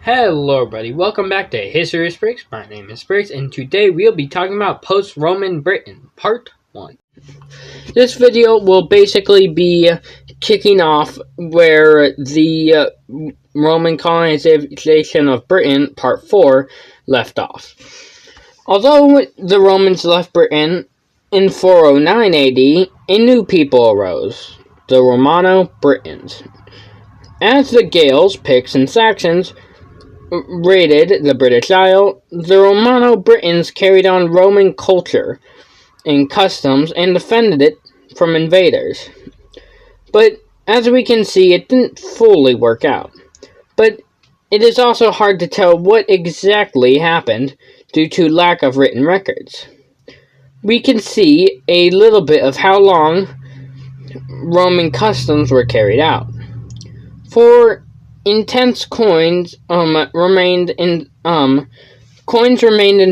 Hello everybody, welcome back to History of Spriggs. My name is Spriggs, and today we'll be talking about post-Roman Britain, Part 1. This video will basically be kicking off where the Roman colonization of Britain, Part 4, left off. Although the Romans left Britain in 409 AD, a new people arose, the Romano-Britons. As the Gales, Picts, and Saxons raided the British Isle, the Romano-Britons carried on Roman culture and customs and defended it from invaders. But as we can see, it didn't fully work out. But it is also hard to tell what exactly happened due to lack of written records. We can see a little bit of how long Roman customs were carried out. For intense coins remained in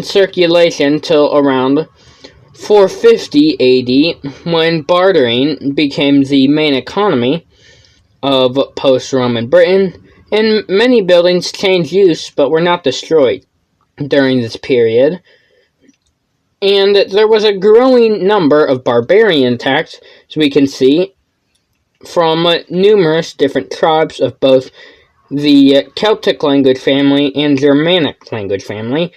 circulation till around 450 AD, when bartering became the main economy of post-Roman Britain, and many buildings changed use but were not destroyed during this period. And there was a growing number of barbarian attacks, as we can see, from numerous different tribes of both the Celtic language family and Germanic language family.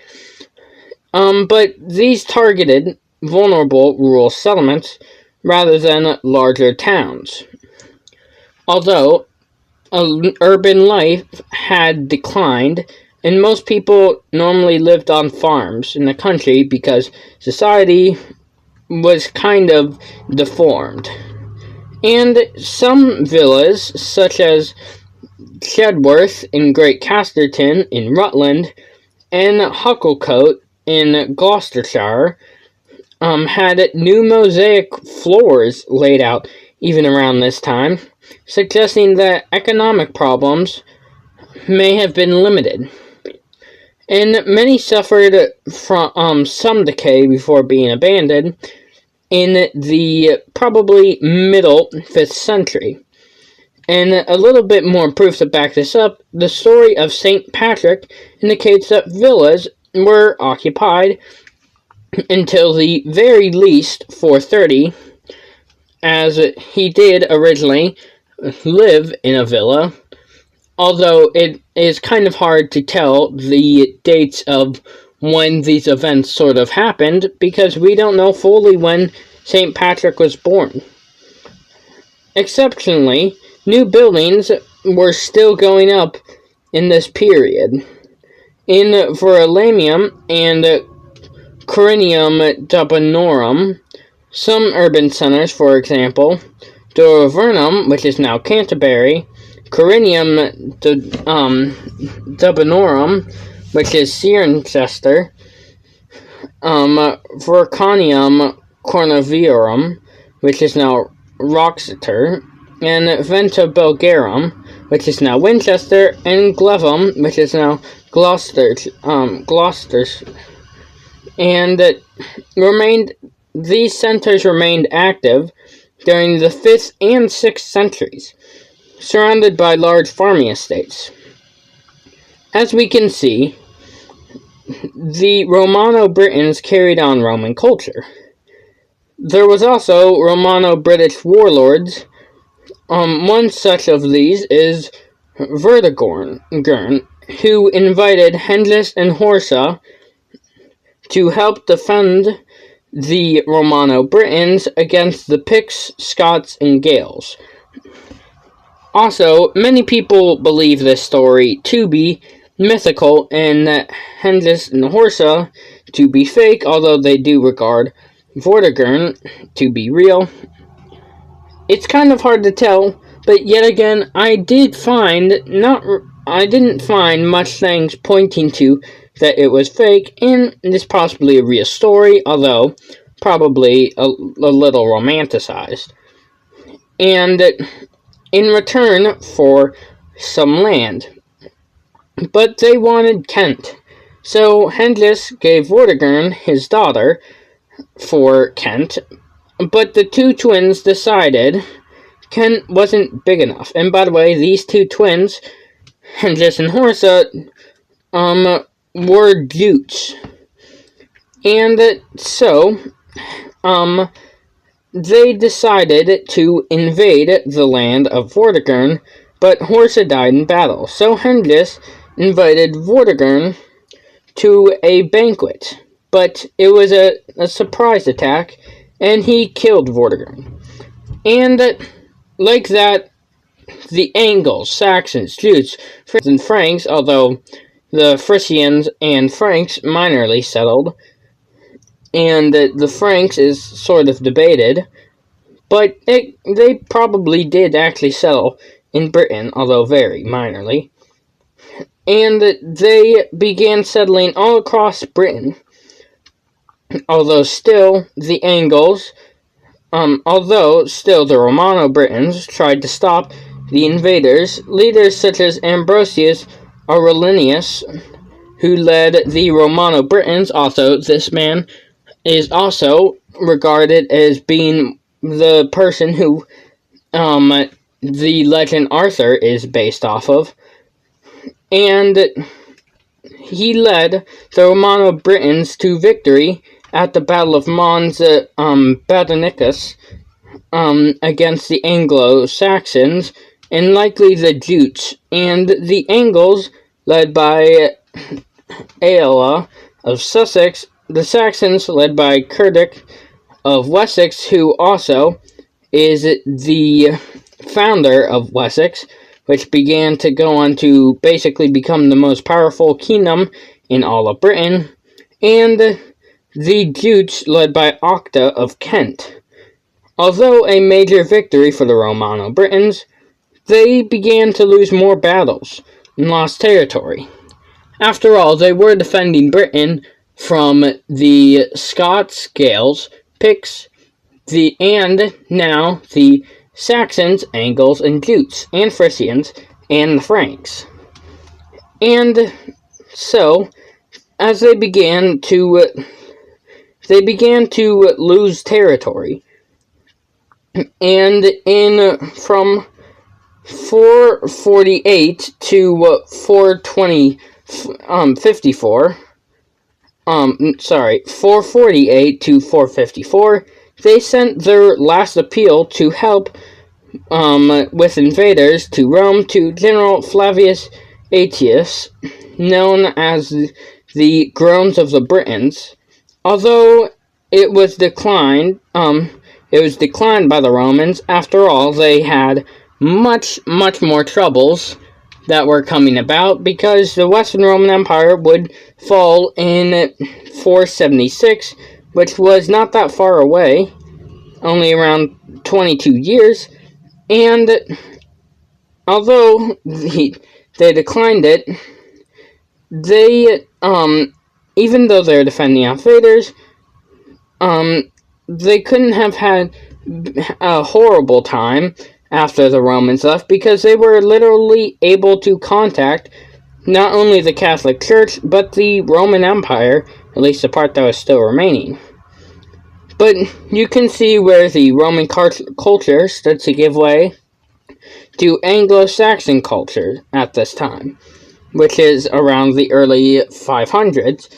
But these targeted vulnerable rural settlements rather than larger towns. Although urban life had declined, and most people normally lived on farms in the country because society was kind of deformed. And some villas, such as Chedworth in Great Casterton in Rutland and Hucklecote in Gloucestershire, had new mosaic floors laid out even around this time, suggesting that economic problems may have been limited. And many suffered from some decay before being abandoned in the probably middle 5th century. And a little bit more proof to back this up, the story of St. Patrick indicates that villas were occupied until the very least 430, as he did originally live in a villa, although it is kind of hard to tell the dates of when these events sort of happened, because we don't know fully when St. Patrick was born. Exceptionally, new buildings were still going up in this period. In Verulamium and Corinium Dubanorum, some urban centers, for example, Duravernum, which is now Canterbury, Corinium Dubanorum, which is Cirencester, Verconium Cornaviorum, which is now Roxeter, and Venta Belgarum, which is now Winchester, and Glevum, which is now Gloucester, and these centers remained active during the 5th and 6th centuries, surrounded by large farming estates. As we can see, the Romano-Britons carried on Roman culture. There was also Romano-British warlords. One such of these is Vortigern, who invited Hengist and Horsa to help defend the Romano-Britons against the Picts, Scots, and Gales. Also, many people believe this story to be mythical and that Hengist and Horsa to be fake, although they do regard Vortigern to be real. It's kind of hard to tell, but yet again, I didn't find much things pointing to that it was fake, and it's possibly a real story, although probably a little romanticized. And in return for some land. But they wanted Kent, so Hengist gave Vortigern his daughter for Kent, but the two twins decided Kent wasn't big enough. And by the way, these two twins Hengist and Horsa were Jutes. And so they decided to invade the land of Vortigern, but Horsa died in battle. So Hengist invited Vortigern to a banquet, but it was a surprise attack, and he killed Vortigern. And like that, the Angles, Saxons, Jutes, and Franks, although the Frisians and Franks minorly settled, and the Franks is sort of debated, but they probably did actually settle in Britain, although very minorly. And they began settling all across Britain, although still the Romano-Britons tried to stop the invaders. Leaders such as Ambrosius Aurelianus, who led the Romano-Britons, also this man is also regarded as being the person who the legend Arthur is based off of. And he led the Romano-Britons to victory at the Battle of Mons Badonicus against the Anglo-Saxons and likely the Jutes, and the Angles, led by Aella of Sussex, the Saxons, led by Cerdic of Wessex, who also is the founder of Wessex, which began to go on to basically become the most powerful kingdom in all of Britain, and the Jutes, led by Octa of Kent. Although a major victory for the Romano-Britons, they began to lose more battles and lost territory. After all, they were defending Britain from the Scots, Gales, Picts, and now the Saxons, Angles, and Jutes, and Frisians, and the Franks. And so, as they began to lose territory, and from 448 to 448 to 454, they sent their last appeal to help with invaders to Rome to General Flavius Aetius, known as the Groans of the Britons. Although it was declined by the Romans. After all, they had much more troubles that were coming about, because the Western Roman Empire would fall in 476, which was not that far away, only around 22 years, and although they declined it, they, even though they're defending invaders, they couldn't have had a horrible time after the Romans left, because they were literally able to contact not only the Catholic Church, but the Roman Empire, at least the part that was still remaining. But you can see where the Roman culture started to give way to Anglo-Saxon culture at this time, which is around the early 500s,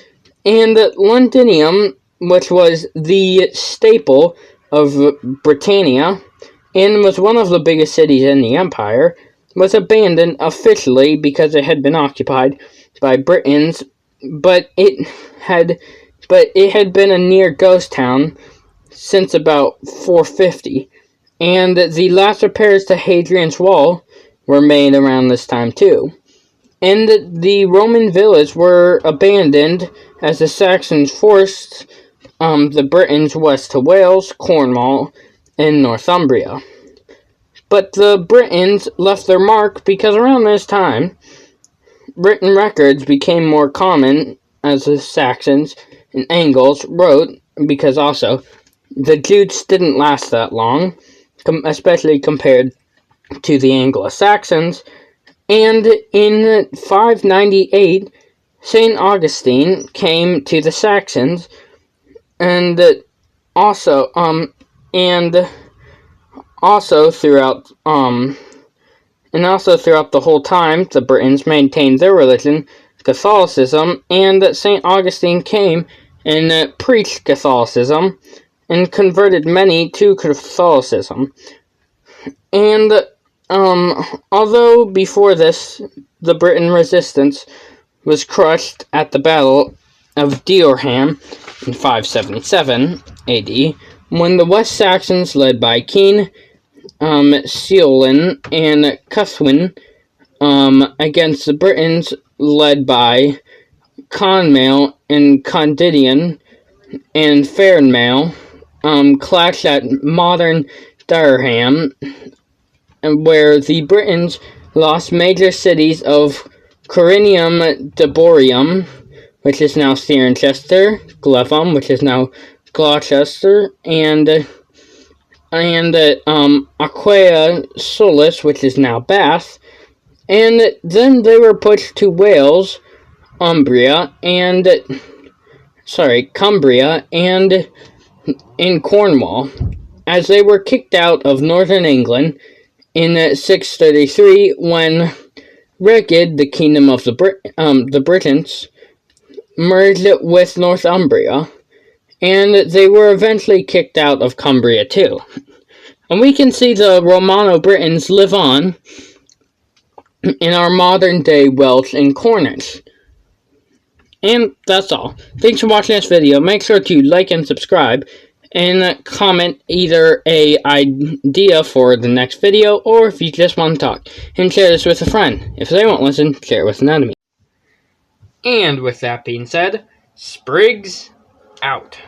and Londinium, which was the staple of Britannia, and was one of the biggest cities in the empire, was abandoned officially because it had been occupied by Britons, but it had been a near ghost town since about 450, and the last repairs to Hadrian's Wall were made around this time too. And the Roman villas were abandoned as the Saxons forced the Britons west to Wales, Cornwall, and Northumbria. But the Britons left their mark because around this time, written records became more common as the Saxons and Angles wrote, because also the Jutes didn't last that long, especially compared to the Anglo-Saxons. And in 598, St. Augustine came to the Saxons, and also throughout And also throughout the whole time, the Britons maintained their religion, Catholicism, and that St. Augustine came and preached Catholicism and converted many to Catholicism. And although before this, the Briton resistance was crushed at the Battle of Diorham in 577 AD, when the West Saxons, led by King Ceolin and Cuthwin, against the Britons, led by Conmail and Condidion and Fairnmail, clashed at modern Durham, where the Britons lost major cities of Corinium Deborium, which is now Cirencester, Glevum, which is now Gloucester, and Aquaia Solis, which is now Bath. And then they were pushed to Wales, Cumbria, and in Cornwall, as they were kicked out of northern England in 633 when Reged, the kingdom of the Britons, merged with Northumbria, and they were eventually kicked out of Cumbria too. And we can see the Romano-Britons live on in our modern-day Welsh and Cornish. And that's all. Thanks for watching this video. Make sure to like and subscribe, and comment either an idea for the next video, or if you just want to talk, and share this with a friend. If they won't listen, share it with an enemy. And with that being said, Sprigs out.